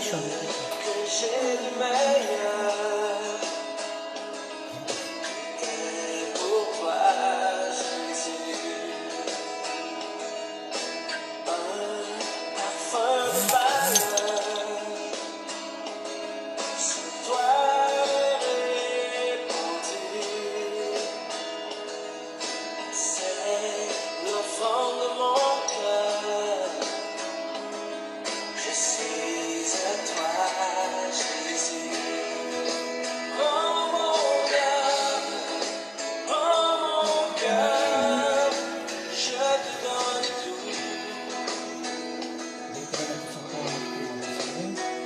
chante. Que j'ai de meilleur. Et pourquoi Jésus, un parfum de malheur sur toi répandu. C'est l'offrande de mon cœur. Je suis à toi, Jésus. Oh mon cœur, je te donne tout.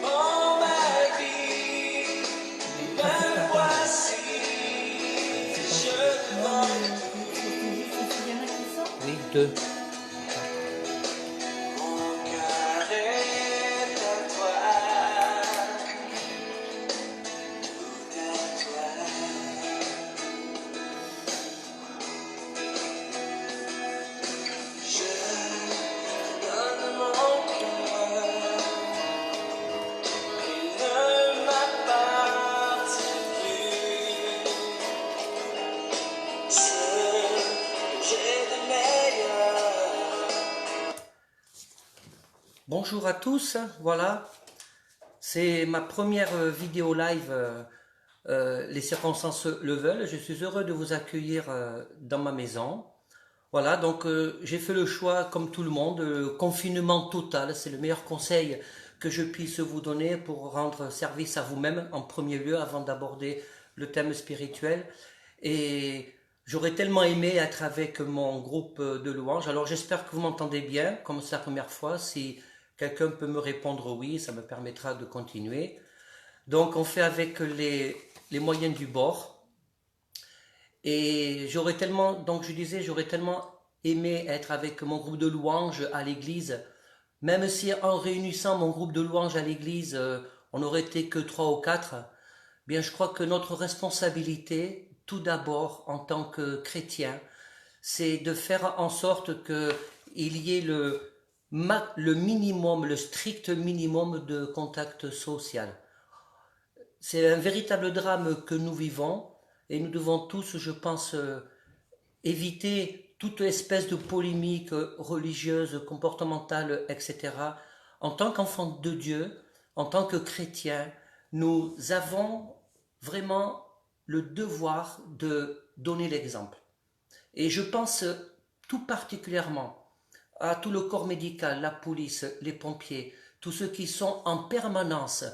Oh ma vie, me voici, je te donne tout. Oui, deux. Mon cœur est à toi, tout à toi. Je te donne mon cœur, il ne m'appartient plus. Ce que j'ai de meilleur. Bonjour à tous, voilà. C'est ma première vidéo live, les circonstances le veulent. Je suis heureux de vous accueillir dans ma maison. Voilà, donc j'ai fait le choix, comme tout le monde, confinement total. C'est le meilleur conseil que je puisse vous donner pour rendre service à vous-même en premier lieu avant d'aborder le thème spirituel. Et j'aurais tellement aimé être avec mon groupe de louanges. Alors j'espère que vous m'entendez bien, comme c'est la première fois. Si quelqu'un peut me répondre oui, ça me permettra de continuer. Donc on fait avec les moyens du bord. Et j'aurais tellement, donc je disais, j'aurais tellement aimé être avec mon groupe de louanges à l'église, même si en réunissant mon groupe de louanges à l'église, on n'aurait été que 3 ou 4, bien je crois que notre responsabilité, tout d'abord en tant que chrétien, c'est de faire en sorte qu'il y ait le minimum, le strict minimum de contact social. C'est un véritable drame que nous vivons et nous devons tous, je pense, éviter toute espèce de polémique religieuse, comportementale, etc. En tant qu'enfants de Dieu, en tant que chrétiens, nous avons vraiment le devoir de donner l'exemple. Et je pense tout particulièrement à tout le corps médical, la police, les pompiers, tous ceux qui sont en permanence,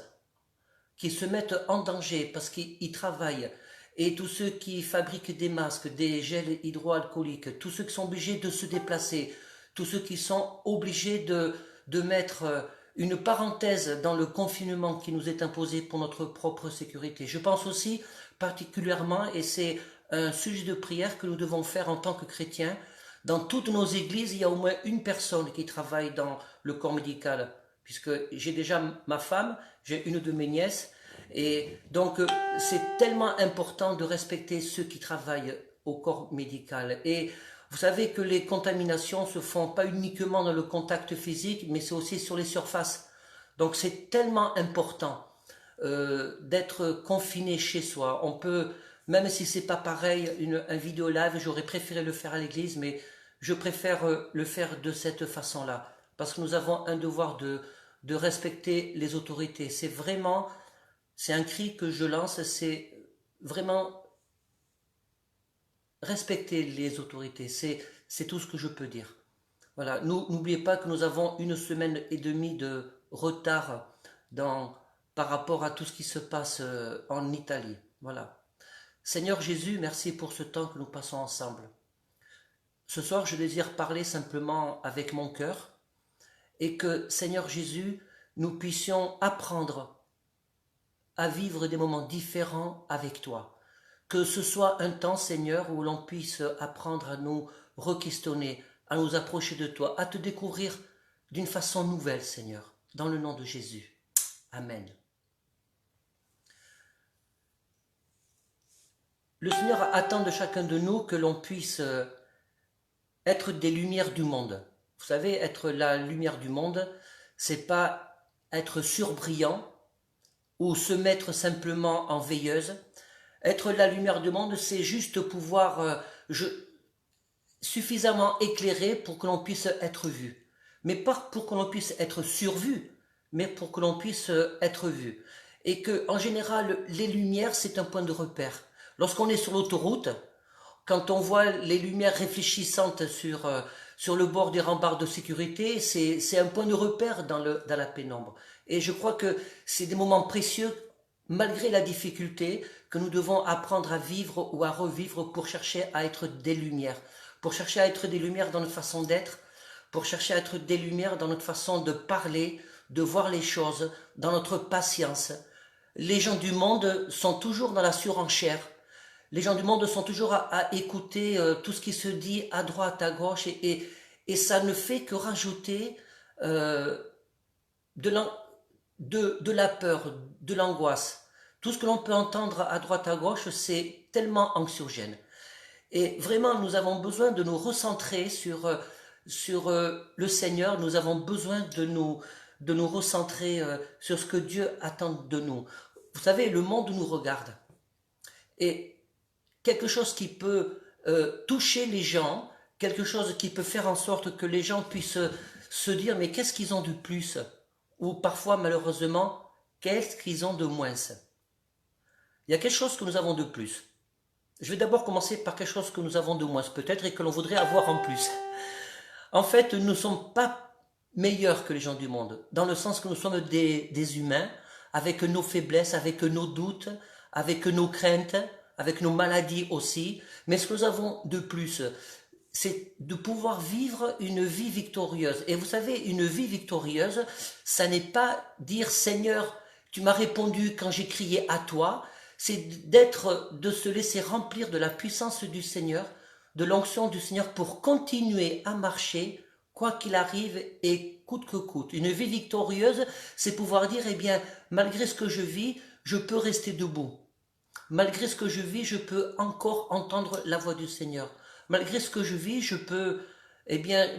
qui se mettent en danger parce qu'ils travaillent, et tous ceux qui fabriquent des masques, des gels hydroalcooliques, tous ceux qui sont obligés de se déplacer, tous ceux qui sont obligés de mettre une parenthèse dans le confinement qui nous est imposé pour notre propre sécurité. Je pense aussi particulièrement, et c'est un sujet de prière que nous devons faire en tant que chrétiens, dans toutes nos églises, il y a au moins une personne qui travaille dans le corps médical, puisque j'ai déjà ma femme, j'ai une de mes nièces, et donc c'est tellement important de respecter ceux qui travaillent au corps médical. Et vous savez que les contaminations se font pas uniquement dans le contact physique, mais c'est aussi sur les surfaces. Donc c'est tellement important d'être confiné chez soi. On peut, même si c'est pas pareil, un vidéo live, j'aurais préféré le faire à l'église, mais je préfère le faire de cette façon-là, parce que nous avons un devoir de respecter les autorités. C'est un cri que je lance, c'est vraiment respecter les autorités. C'est tout ce que je peux dire. Voilà, n'oubliez pas que nous avons 1 semaine et demie de retard par rapport à tout ce qui se passe en Italie. Voilà. Seigneur Jésus, merci pour ce temps que nous passons ensemble. Ce soir, je désire parler simplement avec mon cœur et que, Seigneur Jésus, nous puissions apprendre à vivre des moments différents avec toi. Que ce soit un temps, Seigneur, où l'on puisse apprendre à nous re-questionner, à nous approcher de toi, à te découvrir d'une façon nouvelle, Seigneur, dans le nom de Jésus. Amen. Le Seigneur attend de chacun de nous que l'on puisse être des lumières du monde. Vous savez, être la lumière du monde, c'est pas être surbrillant ou se mettre simplement en veilleuse. Être la lumière du monde, c'est juste pouvoir suffisamment éclairé pour que l'on puisse être vu. Mais pas pour que l'on puisse être survu, mais pour que l'on puisse être vu. Et que, en général, les lumières, c'est un point de repère. Lorsqu'on est sur l'autoroute, quand on voit les lumières réfléchissantes sur le bord des remparts de sécurité, c'est un point de repère dans la pénombre. Et je crois que c'est des moments précieux, malgré la difficulté, que nous devons apprendre à vivre ou à revivre pour chercher à être des lumières. Pour chercher à être des lumières dans notre façon d'être, pour chercher à être des lumières dans notre façon de parler, de voir les choses, dans notre patience. Les gens du monde sont toujours dans la surenchère. Les gens du monde sont toujours à écouter tout ce qui se dit à droite, à gauche, et ça ne fait que rajouter de la peur, de l'angoisse. Tout ce que l'on peut entendre à droite, à gauche, c'est tellement anxiogène. Et vraiment, nous avons besoin de nous recentrer sur le Seigneur. Nous avons besoin de nous recentrer sur ce que Dieu attend de nous. Vous savez, le monde nous regarde. Et quelque chose qui peut toucher les gens, quelque chose qui peut faire en sorte que les gens puissent se dire mais qu'est-ce qu'ils ont de plus? Ou parfois, malheureusement, qu'est-ce qu'ils ont de moins? Il y a quelque chose que nous avons de plus. Je vais d'abord commencer par quelque chose que nous avons de moins peut-être et que l'on voudrait avoir en plus. En fait, nous ne sommes pas meilleurs que les gens du monde, dans le sens que nous sommes des humains, avec nos faiblesses, avec nos doutes, avec nos craintes, avec nos maladies aussi. Mais ce que nous avons de plus, c'est de pouvoir vivre une vie victorieuse. Et vous savez, une vie victorieuse, ça n'est pas dire Seigneur, tu m'as répondu quand j'ai crié à toi, c'est de se laisser remplir de la puissance du Seigneur, de l'onction du Seigneur pour continuer à marcher, quoi qu'il arrive et coûte que coûte. Une vie victorieuse, c'est pouvoir dire, eh bien, malgré ce que je vis, je peux rester debout. Malgré ce que je vis, je peux encore entendre la voix du Seigneur. Malgré ce que je vis,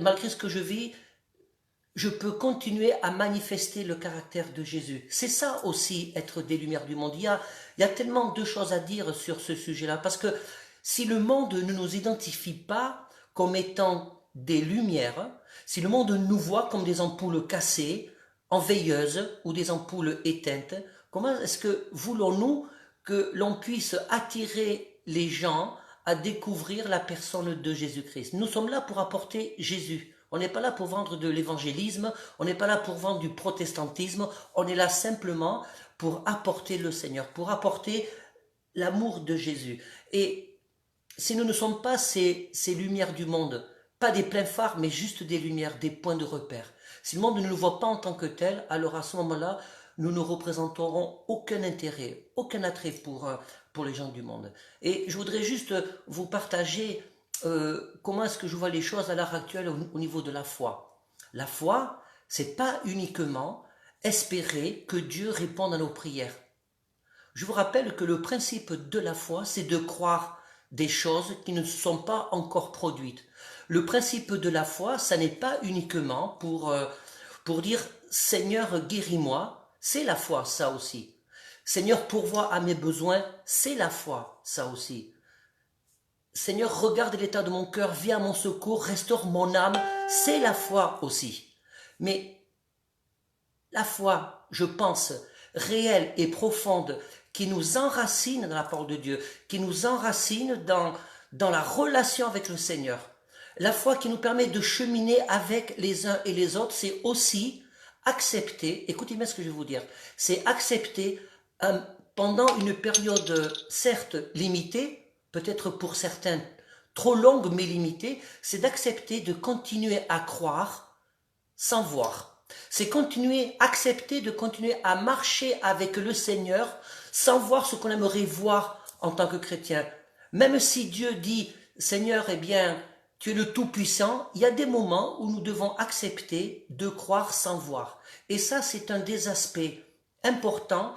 malgré ce que je vis, je peux continuer à manifester le caractère de Jésus. C'est ça aussi, être des lumières du monde. Il y a tellement de choses à dire sur ce sujet-là, parce que si le monde ne nous identifie pas comme étant des lumières, si le monde nous voit comme des ampoules cassées, en veilleuse, ou des ampoules éteintes, comment est-ce que voulons-nous que l'on puisse attirer les gens à découvrir la personne de Jésus-Christ? Nous sommes là pour apporter Jésus. On n'est pas là pour vendre de l'évangélisme, on n'est pas là pour vendre du protestantisme, on est là simplement pour apporter le Seigneur, pour apporter l'amour de Jésus. Et si nous ne sommes pas ces lumières du monde, pas des pleins phares, mais juste des lumières, des points de repère, si le monde ne nous voit pas en tant que tel, alors à ce moment-là, nous ne représenterons aucun intérêt, aucun attrait pour les gens du monde. Et je voudrais juste vous partager comment est-ce que je vois les choses à l'heure actuelle au niveau de la foi. La foi, c'est pas uniquement espérer que Dieu réponde à nos prières. Je vous rappelle que le principe de la foi, c'est de croire des choses qui ne se sont pas encore produites. Le principe de la foi, ça n'est pas uniquement pour dire Seigneur, guéris-moi, c'est la foi, ça aussi. Seigneur, pourvois à mes besoins, c'est la foi, ça aussi. Seigneur, regarde l'état de mon cœur, viens à mon secours, restaure mon âme, c'est la foi aussi. Mais la foi, je pense, réelle et profonde, qui nous enracine dans la parole de Dieu, qui nous enracine dans la relation avec le Seigneur. La foi qui nous permet de cheminer avec les uns et les autres, c'est aussi accepter, écoutez-moi ce que je vais vous dire, c'est accepter pendant une période certes limitée, peut-être pour certains trop longue mais limitée, c'est d'accepter de continuer à croire sans voir. C'est accepter de continuer à marcher avec le Seigneur sans voir ce qu'on aimerait voir en tant que chrétien. Même si Dieu dit, Seigneur, eh bien, tu es le Tout-Puissant, il y a des moments où nous devons accepter de croire sans voir. Et ça, c'est un des aspects importants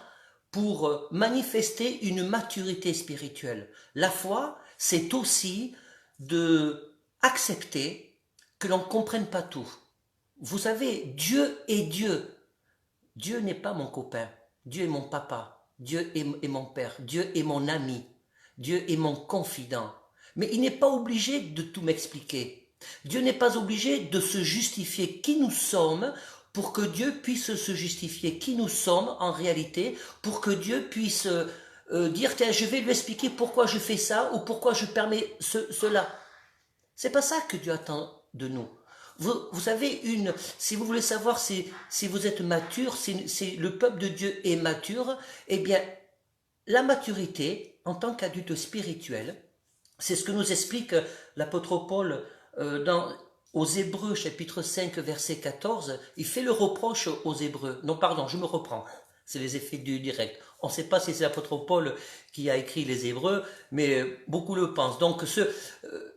pour manifester une maturité spirituelle. La foi, c'est aussi de accepter que l'on ne comprenne pas tout. Vous savez, Dieu est Dieu. Dieu n'est pas mon copain. Dieu est mon papa. Dieu est mon père. Dieu est mon ami. Dieu est mon confident. Mais il n'est pas obligé de tout m'expliquer. Dieu n'est pas obligé de se justifier qui nous sommes pour que Dieu puisse se justifier qui nous sommes en réalité, pour que Dieu puisse dire, tiens, je vais lui expliquer pourquoi je fais ça ou pourquoi je permets cela. C'est pas ça que Dieu attend de nous. Vous avez si vous voulez savoir si vous êtes mature, si le peuple de Dieu est mature, eh bien, la maturité en tant qu'adulte spirituel, c'est ce que nous explique l'apôtre Paul aux Hébreux, chapitre 5, verset 14. Il fait le reproche aux Hébreux. Non, pardon, je me reprends. C'est les effets du direct. On ne sait pas si c'est l'apôtre Paul qui a écrit les Hébreux, mais beaucoup le pensent. Donc,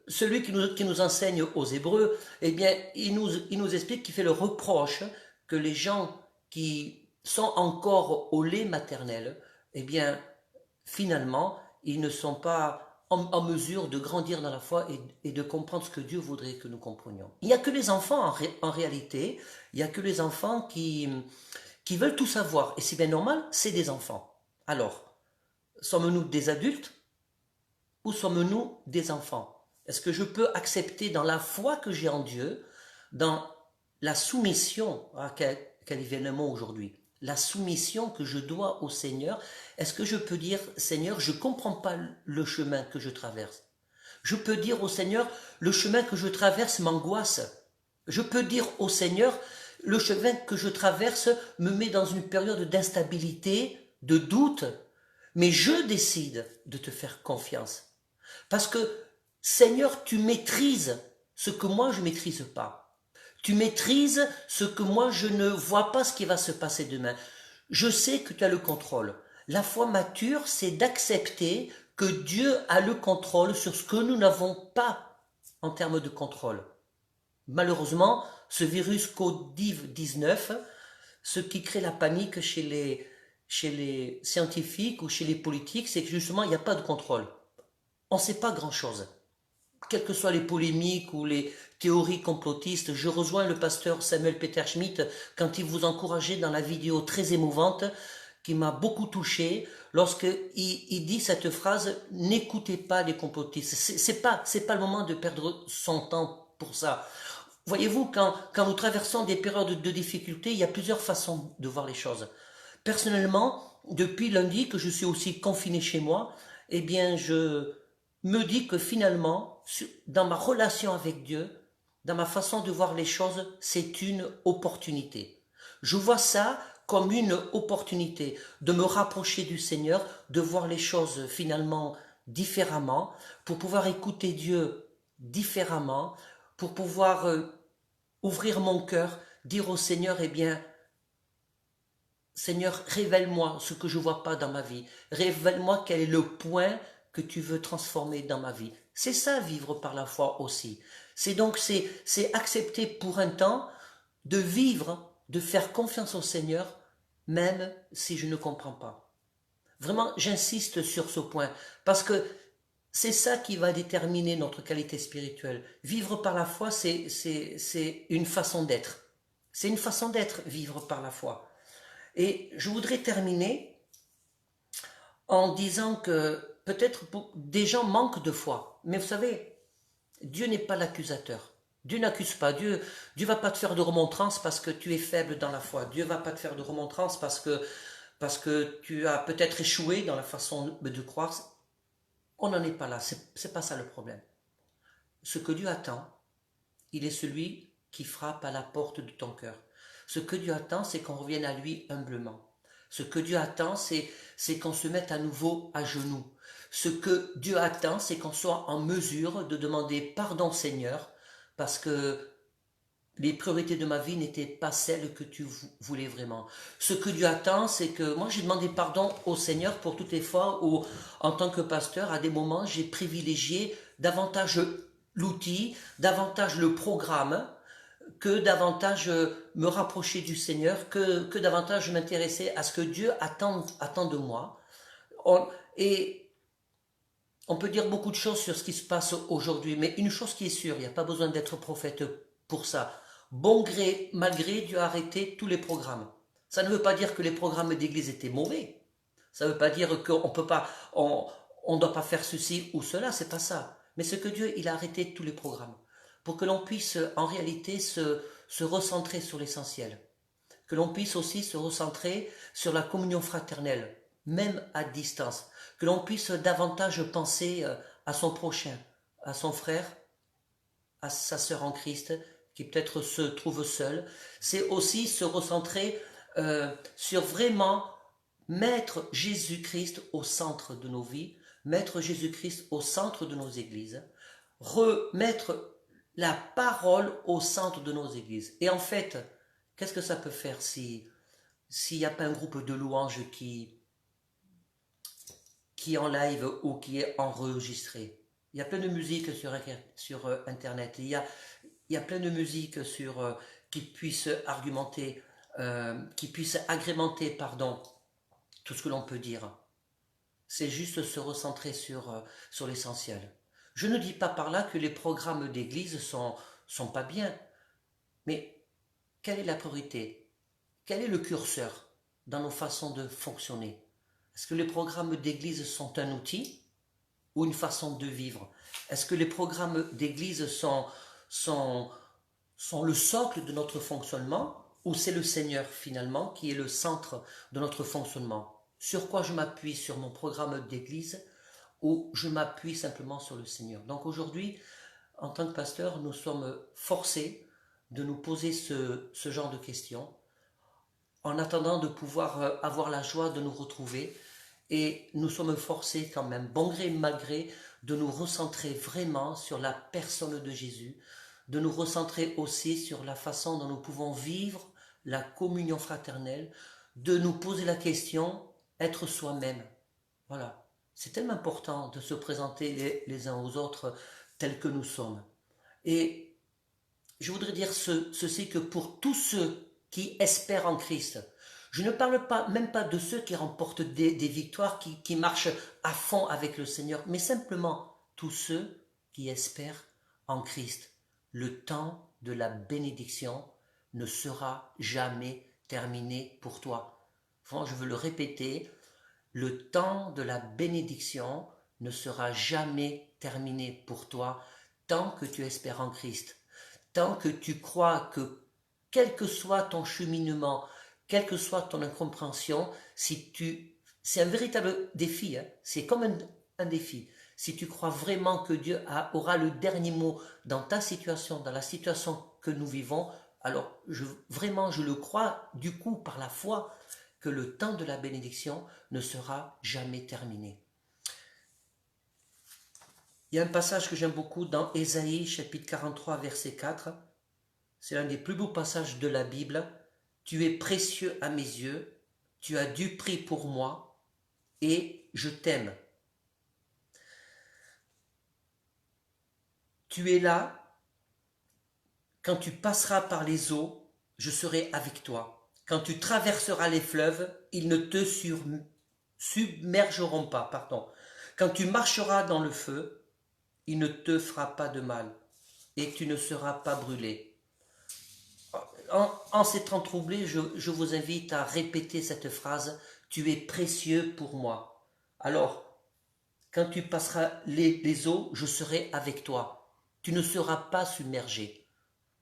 celui qui nous enseigne aux Hébreux, eh bien, il nous explique qu'il fait le reproche que les gens qui sont encore au lait maternel, eh bien, finalement, ils ne sont pas en mesure de grandir dans la foi et de comprendre ce que Dieu voudrait que nous comprenions. Il n'y a que les enfants, en réalité, il n'y a que les enfants qui veulent tout savoir. Et c'est bien normal, c'est des enfants. Alors, sommes-nous des adultes ou sommes-nous des enfants? Est-ce que je peux accepter dans la foi que j'ai en Dieu, dans la soumission, quel est le mot aujourd'hui, la soumission que je dois au Seigneur, est-ce que je peux dire, Seigneur, je ne comprends pas le chemin que je traverse? Je peux dire au Seigneur, le chemin que je traverse m'angoisse. Je peux dire au Seigneur, le chemin que je traverse me met dans une période d'instabilité, de doute, mais je décide de te faire confiance. Parce que, Seigneur, tu maîtrises ce que moi je ne maîtrise pas. Tu maîtrises ce que moi je ne vois pas ce qui va se passer demain. Je sais que tu as le contrôle. La foi mature, c'est d'accepter que Dieu a le contrôle sur ce que nous n'avons pas en termes de contrôle. Malheureusement, ce virus Covid-19, ce qui crée la panique chez les scientifiques ou chez les politiques, c'est que justement, il n'y a pas de contrôle. On ne sait pas grand-chose. Quelles que soient les polémiques ou les théories complotistes, je rejoins le pasteur Samuel Peter Schmidt quand il vous encourageait dans la vidéo très émouvante qui m'a beaucoup touché lorsqu'il dit cette phrase « N'écoutez pas les complotistes ». C'est pas le moment de perdre son temps pour ça. Voyez-vous, quand nous traversons des périodes de difficulté, il y a plusieurs façons de voir les choses. Personnellement, depuis lundi que je suis aussi confiné chez moi, eh bien, je me dis que finalement, dans ma relation avec Dieu, dans ma façon de voir les choses, c'est une opportunité. Je vois ça comme une opportunité de me rapprocher du Seigneur, de voir les choses finalement différemment, pour pouvoir écouter Dieu différemment, pour pouvoir ouvrir mon cœur, dire au Seigneur, eh bien, Seigneur, révèle-moi ce que je ne vois pas dans ma vie. Révèle-moi quel est le point que tu veux transformer dans ma vie. C'est ça, vivre par la foi aussi. C'est accepter pour un temps de vivre, de faire confiance au Seigneur, même si je ne comprends pas. Vraiment, j'insiste sur ce point, parce que c'est ça qui va déterminer notre qualité spirituelle. Vivre par la foi, c'est une façon d'être. C'est une façon d'être, vivre par la foi. Et je voudrais terminer en disant que peut-être des gens manquent de foi. Mais vous savez, Dieu n'est pas l'accusateur. Dieu n'accuse pas. Dieu va pas te faire de remontrance parce que tu es faible dans la foi. Dieu va pas te faire de remontrance parce que tu as peut-être échoué dans la façon de croire. On n'en est pas là. C'est pas ça le problème. Ce que Dieu attend, il est celui qui frappe à la porte de ton cœur. Ce que Dieu attend, c'est qu'on revienne à lui humblement. Ce que Dieu attend, c'est qu'on se mette à nouveau à genoux. Ce que Dieu attend, c'est qu'on soit en mesure de demander pardon, Seigneur, parce que les priorités de ma vie n'étaient pas celles que tu voulais vraiment. Ce que Dieu attend, c'est que moi j'ai demandé pardon au Seigneur pour toutes les fois où, en tant que pasteur, à des moments, j'ai privilégié davantage l'outil, davantage le programme, que davantage me rapprocher du Seigneur, que davantage m'intéresser à ce que Dieu attend de moi. Et on peut dire beaucoup de choses sur ce qui se passe aujourd'hui, mais une chose qui est sûre, il n'y a pas besoin d'être prophète pour ça. Bon gré, mal gré, Dieu a arrêté tous les programmes. Ça ne veut pas dire que les programmes d'église étaient mauvais. Ça ne veut pas dire qu'on peut pas, on doit pas faire ceci ou cela, c'est pas ça. Mais c'est que Dieu, il a arrêté tous les programmes pour que l'on puisse en réalité se recentrer sur l'essentiel. Que l'on puisse aussi se recentrer sur la communion fraternelle, même à distance. Que l'on puisse davantage penser à son prochain, à son frère, à sa sœur en Christ, qui peut-être se trouve seule. C'est aussi se recentrer sur vraiment mettre Jésus-Christ au centre de nos vies, mettre Jésus-Christ au centre de nos églises, remettre la parole au centre de nos églises. Et en fait, qu'est-ce que ça peut faire s'il n'y a pas un groupe de louanges qui est en live ou qui est enregistré? Il y a plein de musique sur Internet. Il y a plein de musique qui puissent argumenter, qui puissent agrémenter, pardon, tout ce que l'on peut dire. C'est juste se recentrer sur l'essentiel. Je ne dis pas par là que les programmes d'église sont pas bien, mais quelle est la priorité? Quel est le curseur dans nos façons de fonctionner? Est-ce que les programmes d'église sont un outil ou une façon de vivre? Est-ce que les programmes d'église sont le socle de notre fonctionnement ou c'est le Seigneur finalement qui est le centre de notre fonctionnement? Sur quoi je m'appuie? Sur mon programme d'église ou je m'appuie simplement sur le Seigneur? Donc aujourd'hui, en tant que pasteur, nous sommes forcés de nous poser ce genre de questions en attendant de pouvoir avoir la joie de nous retrouver. Et nous sommes forcés quand même, bon gré mal gré, de nous recentrer vraiment sur la personne de Jésus, de nous recentrer aussi sur la façon dont nous pouvons vivre la communion fraternelle, de nous poser la question, être soi-même. Voilà, c'est tellement important de se présenter les uns aux autres tels que nous sommes. Et je voudrais dire ceci, que pour tous ceux qui espèrent en Christ, je ne parle même pas de ceux qui remportent des victoires, qui marchent à fond avec le Seigneur, mais simplement tous ceux qui espèrent en Christ. Le temps de la bénédiction ne sera jamais terminé pour toi. Enfin, je veux le répéter, le temps de la bénédiction ne sera jamais terminé pour toi tant que tu espères en Christ. Tant que tu crois que, quel que soit ton cheminement, quelle que soit ton incompréhension, c'est un véritable défi, hein. C'est comme un défi. Si tu crois vraiment que Dieu aura le dernier mot dans ta situation, dans la situation que nous vivons, alors vraiment je le crois du coup par la foi que le temps de la bénédiction ne sera jamais terminé. Il y a un passage que j'aime beaucoup dans Ésaïe chapitre 43 verset 4. C'est l'un des plus beaux passages de la Bible. Tu es précieux à mes yeux, tu as du prix pour moi et je t'aime. Tu es là, quand tu passeras par les eaux, je serai avec toi. Quand tu traverseras les fleuves, ils ne te submergeront pas. Quand tu marcheras dans le feu, il ne te fera pas de mal et tu ne seras pas brûlé. En ces temps troublés, je vous invite à répéter cette phrase, tu es précieux pour moi. Alors, quand tu passeras les eaux, je serai avec toi. Tu ne seras pas submergé.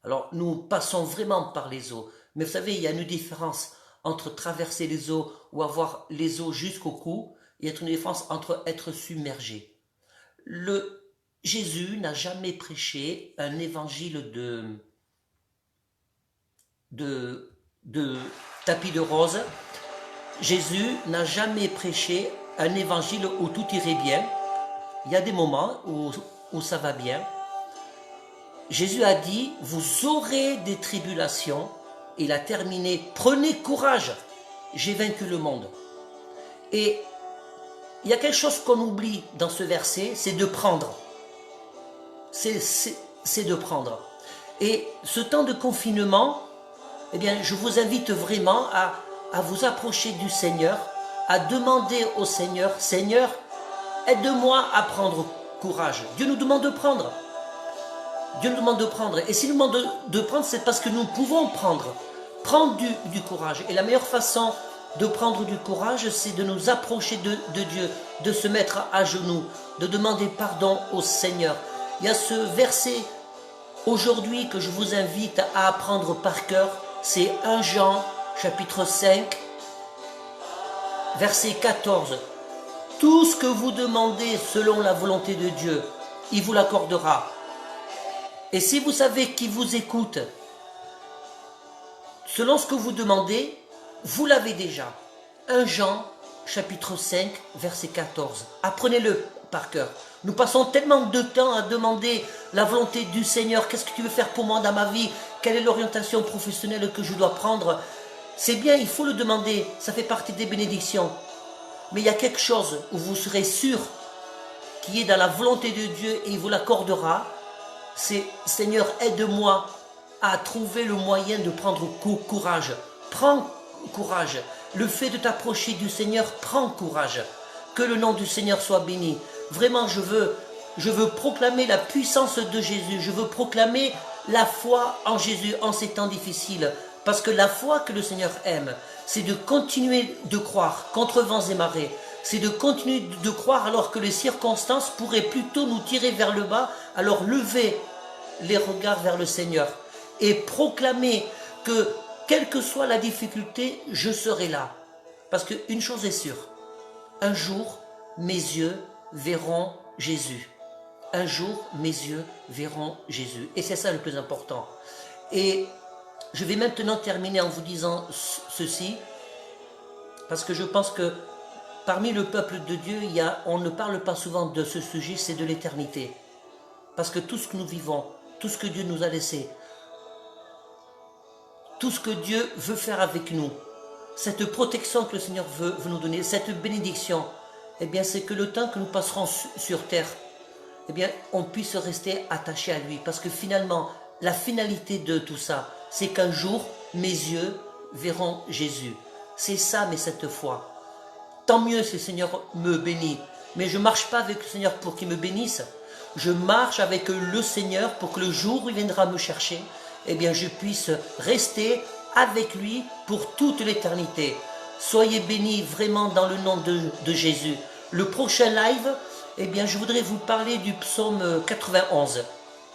Alors, nous passons vraiment par les eaux. Mais vous savez, il y a une différence entre traverser les eaux ou avoir les eaux jusqu'au cou, et une différence entre être submergé. Jésus n'a jamais prêché un évangile de tapis de rose. Jésus n'a jamais prêché un évangile où tout irait bien. Il y a des moments où ça va bien. Jésus a dit, vous aurez des tribulations. Il a terminé, prenez courage, j'ai vaincu le monde. Et il y a quelque chose qu'on oublie dans ce verset, c'est de prendre. C'est de prendre. Et ce temps de confinement, eh bien, je vous invite vraiment à vous approcher du Seigneur, à demander au Seigneur, Seigneur, aide-moi à prendre courage. Dieu nous demande de prendre. Dieu nous demande de prendre. Et s'il nous demande de prendre, c'est parce que nous pouvons prendre. prendre du courage. Et la meilleure façon de prendre du courage, c'est de nous approcher de Dieu, de se mettre à genoux, de demander pardon au Seigneur. Il y a ce verset aujourd'hui que je vous invite à apprendre par cœur, c'est 1 Jean chapitre 5, verset 14. Tout ce que vous demandez selon la volonté de Dieu, il vous l'accordera. Et si vous savez qui vous écoute, selon ce que vous demandez, vous l'avez déjà. 1 Jean, chapitre 5, verset 14. Apprenez-le par cœur. Nous passons tellement de temps à demander la volonté du Seigneur. Qu'est-ce que tu veux faire pour moi dans ma vie? Quelle est l'orientation professionnelle que je dois prendre? C'est bien, il faut le demander. Ça fait partie des bénédictions. Mais il y a quelque chose où vous serez sûr qui est dans la volonté de Dieu et il vous l'accordera. C'est Seigneur, aide-moi à trouver le moyen de prendre courage. Prends courage. Le fait de t'approcher du Seigneur, prends courage. Que le nom du Seigneur soit béni. Vraiment, je veux proclamer la puissance de Jésus. Je veux proclamer la foi en Jésus en ces temps difficiles. Parce que la foi que le Seigneur aime, c'est de continuer de croire contre vents et marées. C'est de continuer de croire alors que les circonstances pourraient plutôt nous tirer vers le bas. Alors levez les regards vers le Seigneur et proclamer que quelle que soit la difficulté, je serai là. Parce qu'une chose est sûre, un jour, mes yeux verront Jésus. Un jour, mes yeux verront Jésus. Et c'est ça le plus important. Et je vais maintenant terminer en vous disant ceci, parce que je pense que parmi le peuple de Dieu, on ne parle pas souvent de ce sujet, c'est de l'éternité. Parce que tout ce que nous vivons, tout ce que Dieu nous a laissé, tout ce que Dieu veut faire avec nous, cette protection que le Seigneur veut nous donner, cette bénédiction, eh bien c'est que le temps que nous passerons sur terre, eh bien on puisse rester attaché à lui. Parce que finalement, la finalité de tout ça, c'est qu'un jour, mes yeux verront Jésus. C'est ça, mais cette fois. Tant mieux si le Seigneur me bénit. Mais je ne marche pas avec le Seigneur pour qu'il me bénisse. Je marche avec le Seigneur pour que le jour où il viendra me chercher, eh bien je puisse rester avec lui pour toute l'éternité. Soyez bénis vraiment dans le nom de Jésus. Le prochain live, eh bien je voudrais vous parler du psaume 91.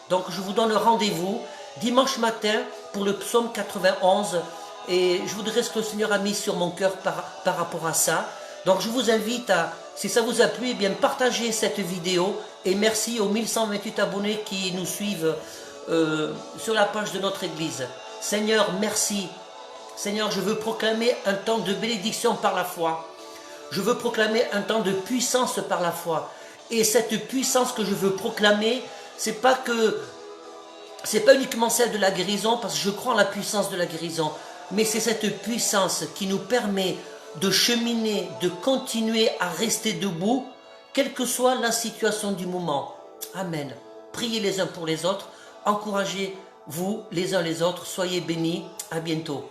Donc je vous donne rendez-vous dimanche matin pour le psaume 91 et je voudrais ce que le Seigneur a mis sur mon cœur par rapport à ça. Donc je vous invite à, si ça vous a plu, eh bien partagez cette vidéo et merci aux 1128 abonnés qui nous suivent sur la page de notre église. Seigneur, merci. Seigneur, je veux proclamer un temps de bénédiction par la foi. Je veux proclamer un temps de puissance par la foi. Et cette puissance que je veux proclamer, c'est pas uniquement celle de la guérison, parce que je crois en la puissance de la guérison, mais c'est cette puissance qui nous permet de cheminer, de continuer à rester debout, quelle que soit la situation du moment. Amen. Priez les uns pour les autres, encouragez-vous les uns les autres, soyez bénis, à bientôt.